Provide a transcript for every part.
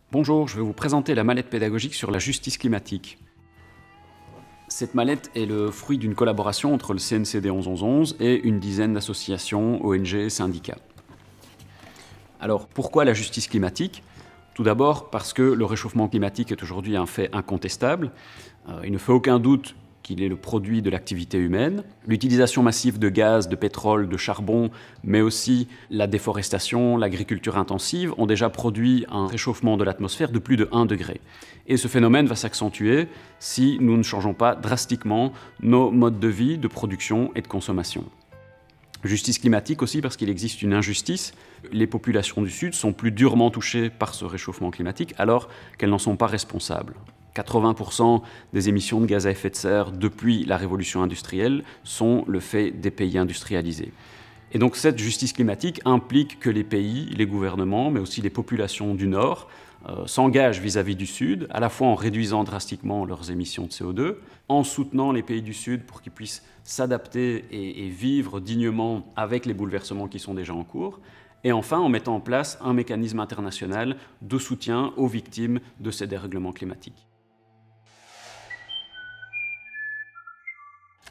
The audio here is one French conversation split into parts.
Bonjour, je vais vous présenter la mallette pédagogique sur la justice climatique. Cette mallette est le fruit d'une collaboration entre le CNCD 1111 et une dizaine d'associations, ONG et syndicats. Alors, pourquoi la justice climatique? Tout d'abord parce que le réchauffement climatique est aujourd'hui un fait incontestable. Il ne fait aucun doute qu'il est le produit de l'activité humaine. L'utilisation massive de gaz, de pétrole, de charbon, mais aussi la déforestation, l'agriculture intensive ont déjà produit un réchauffement de l'atmosphère de plus de 1 degré. Et ce phénomène va s'accentuer si nous ne changeons pas drastiquement nos modes de vie, de production et de consommation. Justice climatique aussi parce qu'il existe une injustice. Les populations du Sud sont plus durement touchées par ce réchauffement climatique alors qu'elles n'en sont pas responsables. 80% des émissions de gaz à effet de serre depuis la révolution industrielle sont le fait des pays industrialisés. Et donc cette justice climatique implique que les pays, les gouvernements, mais aussi les populations du Nord s'engagent vis-à-vis du Sud, à la fois en réduisant drastiquement leurs émissions de CO2, en soutenant les pays du Sud pour qu'ils puissent s'adapter et vivre dignement avec les bouleversements qui sont déjà en cours, et enfin en mettant en place un mécanisme international de soutien aux victimes de ces dérèglements climatiques.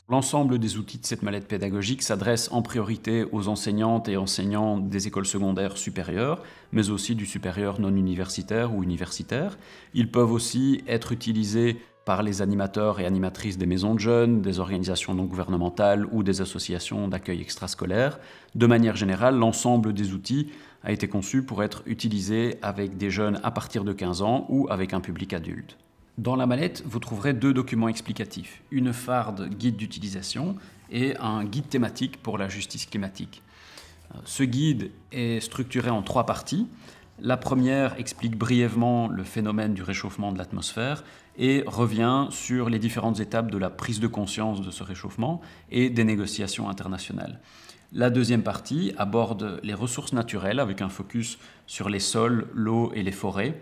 L'ensemble des outils de cette mallette pédagogique s'adresse en priorité aux enseignantes et enseignants des écoles secondaires supérieures, mais aussi du supérieur non universitaire ou universitaire. Ils peuvent aussi être utilisés par les animateurs et animatrices des maisons de jeunes, des organisations non gouvernementales ou des associations d'accueil extrascolaire. De manière générale, l'ensemble des outils a été conçu pour être utilisé avec des jeunes à partir de 15 ans ou avec un public adulte. Dans la mallette, vous trouverez 2 documents explicatifs, une farde guide d'utilisation et un guide thématique pour la justice climatique. Ce guide est structuré en 3 parties. La première explique brièvement le phénomène du réchauffement de l'atmosphère et revient sur les différentes étapes de la prise de conscience de ce réchauffement et des négociations internationales. La deuxième partie aborde les ressources naturelles avec un focus sur les sols, l'eau et les forêts,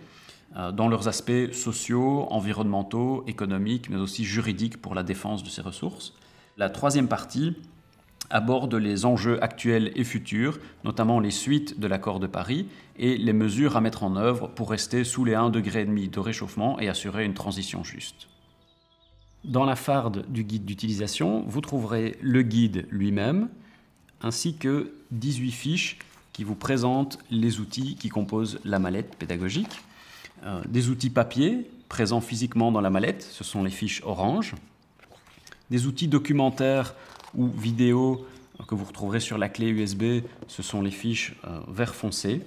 dans leurs aspects sociaux, environnementaux, économiques, mais aussi juridiques pour la défense de ces ressources. La troisième partie aborde les enjeux actuels et futurs, notamment les suites de l'accord de Paris et les mesures à mettre en œuvre pour rester sous les 1,5 degrés de réchauffement et assurer une transition juste. Dans la farde du guide d'utilisation, vous trouverez le guide lui-même, ainsi que 18 fiches qui vous présentent les outils qui composent la mallette pédagogique. Des outils papier présents physiquement dans la mallette, ce sont les fiches orange. Des outils documentaires ou vidéo que vous retrouverez sur la clé USB, ce sont les fiches vert foncé.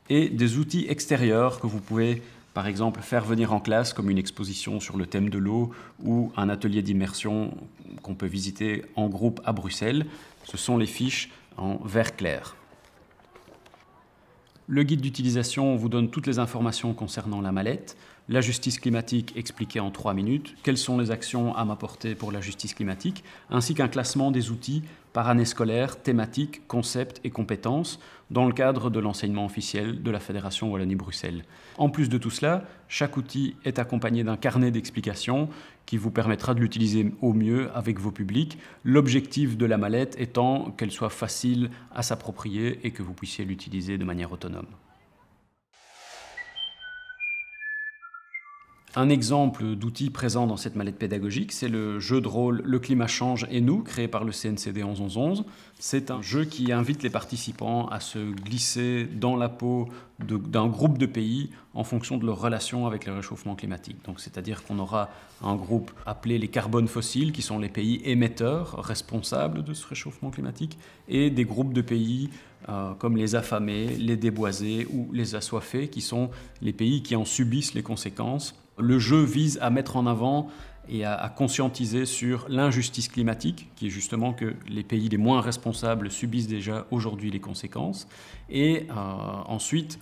Et des outils extérieurs que vous pouvez par exemple faire venir en classe comme une exposition sur le thème de l'eau ou un atelier d'immersion qu'on peut visiter en groupe à Bruxelles, ce sont les fiches en vert clair. Le guide d'utilisation vous donne toutes les informations concernant la mallette, la justice climatique expliquée en 3 minutes, quelles sont les actions à m'apporter pour la justice climatique, ainsi qu'un classement des outils par année scolaire, thématique, concept et compétences dans le cadre de l'enseignement officiel de la Fédération Wallonie-Bruxelles. En plus de tout cela, chaque outil est accompagné d'un carnet d'explications qui vous permettra de l'utiliser au mieux avec vos publics. L'objectif de la mallette étant qu'elle soit facile à s'approprier et que vous puissiez l'utiliser de manière autonome. Un exemple d'outil présent dans cette mallette pédagogique, c'est le jeu de rôle Le climat change et nous, créé par le CNCD 1111. C'est un jeu qui invite les participants à se glisser dans la peau d'un groupe de pays en fonction de leur relation avec le réchauffement climatique. Donc, c'est-à-dire qu'on aura un groupe appelé les carbones fossiles, qui sont les pays émetteurs responsables de ce réchauffement climatique, et des groupes de pays comme les affamés, les déboisés ou les assoiffés, qui sont les pays qui en subissent les conséquences. Le jeu vise à mettre en avant et à conscientiser sur l'injustice climatique, qui est justement que les pays les moins responsables subissent déjà aujourd'hui les conséquences. Et ensuite,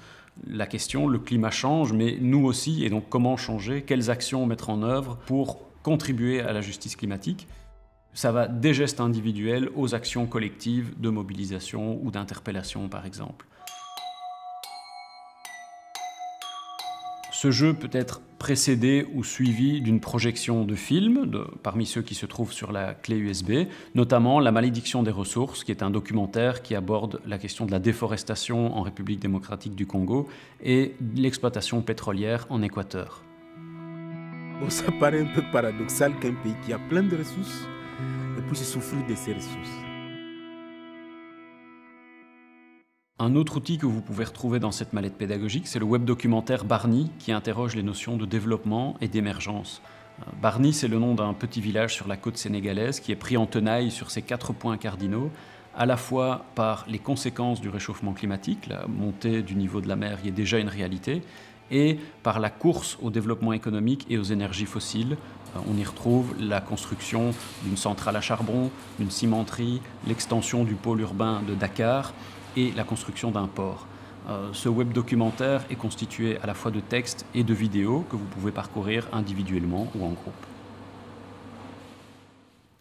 la question, le climat change, mais nous aussi, et donc comment changer, quelles actions mettre en œuvre pour contribuer à la justice climatique. Ça va des gestes individuels aux actions collectives de mobilisation ou d'interpellation, par exemple. Ce jeu peut être précédé ou suivi d'une projection de films, parmi ceux qui se trouvent sur la clé USB, notamment La malédiction des ressources, qui est un documentaire qui aborde la question de la déforestation en République démocratique du Congo et l'exploitation pétrolière en Équateur. Bon, ça paraît un peu paradoxal qu'un pays qui a plein de ressources puisse souffrir de ces ressources. Un autre outil que vous pouvez retrouver dans cette mallette pédagogique, c'est le web documentaire Barni, qui interroge les notions de développement et d'émergence. Barni, c'est le nom d'un petit village sur la côte sénégalaise qui est pris en tenaille sur ces 4 points cardinaux, à la fois par les conséquences du réchauffement climatique, la montée du niveau de la mer y est déjà une réalité, et par la course au développement économique et aux énergies fossiles. On y retrouve la construction d'une centrale à charbon, d'une cimenterie, l'extension du pôle urbain de Dakar, et la construction d'un port. Ce web documentaire est constitué à la fois de textes et de vidéos que vous pouvez parcourir individuellement ou en groupe.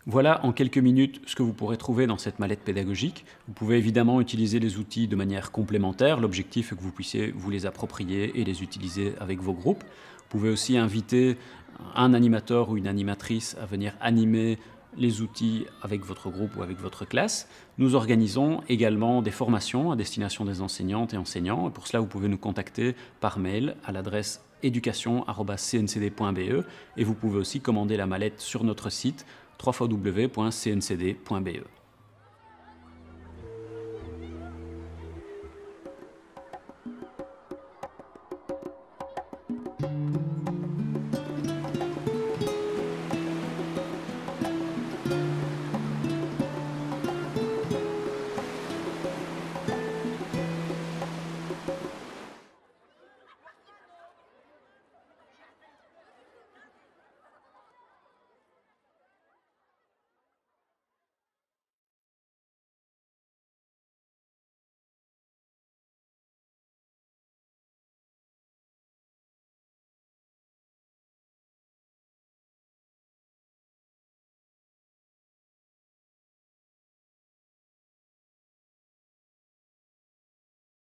Voilà en quelques minutes ce que vous pourrez trouver dans cette mallette pédagogique. Vous pouvez évidemment utiliser les outils de manière complémentaire. L'objectif est que vous puissiez vous les approprier et les utiliser avec vos groupes. Vous pouvez aussi inviter un animateur ou une animatrice à venir animer les outils avec votre groupe ou avec votre classe. Nous organisons également des formations à destination des enseignantes et enseignants. Et pour cela, vous pouvez nous contacter par mail à l'adresse education@cncd.be et vous pouvez aussi commander la mallette sur notre site www.cncd.be.